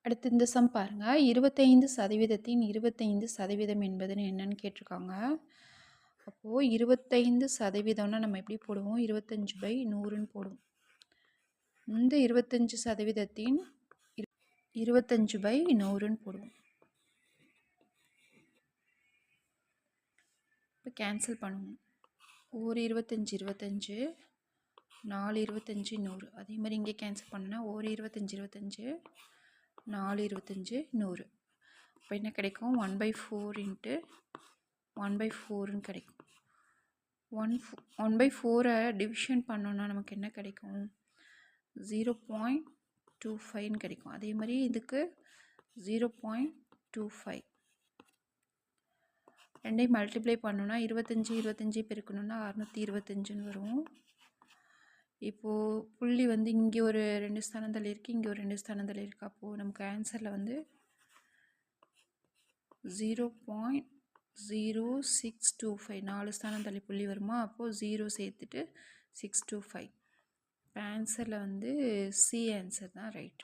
அடுத்து இந்த சம் பாருங்க. 25% 25% என்பதுன்னு என்னன்னு கேட்டிருக்காங்க. அப்போ 25%ன்னா நம்ம எப்படி போடுவோம்? 25/100ன்னு போடுவோம். இந்த 25%த்தின் 25/100ன்னு போடுவோம். இப்போ கேன்சல் பண்ணுவோம். ஒரு 25 25, 4 25 100. அதே மாதிரி இங்கே கேன்சல் பண்ணனா ஒரு 25 25, 4 25 100. இப்போ என்ன கிடைக்கும்? 1/4 இன்ட்டு 1/4ன்னு கிடைக்கும். 1/4 டிவிஷன் பண்ணோன்னா நமக்கு என்ன கிடைக்கும்? 0.25ன்னு கிடைக்கும். அதே மாதிரி இதுக்கு 0.25. ரெண்டையும் மல்டிப்ளை பண்ணோன்னா 25 25 பெருக்கணுன்னா 625ன்னு வரும். இப்போது புள்ளி வந்து இங்கே ஒரு 2 ஸ்தானம் தள்ளி இருக்குது, இங்கே ஒரு 2 ஸ்தானம் தள்ளி இருக்குது. அப்போது நமக்கு ஆன்சரில் வந்து 0.0625 4 ஸ்தானம் தள்ளி புள்ளி வருமா? அப்போது 0 சேர்த்துட்டு 625. இப்போ ஆன்சரில் வந்து சி ஆன்சர் தான் ரைட்.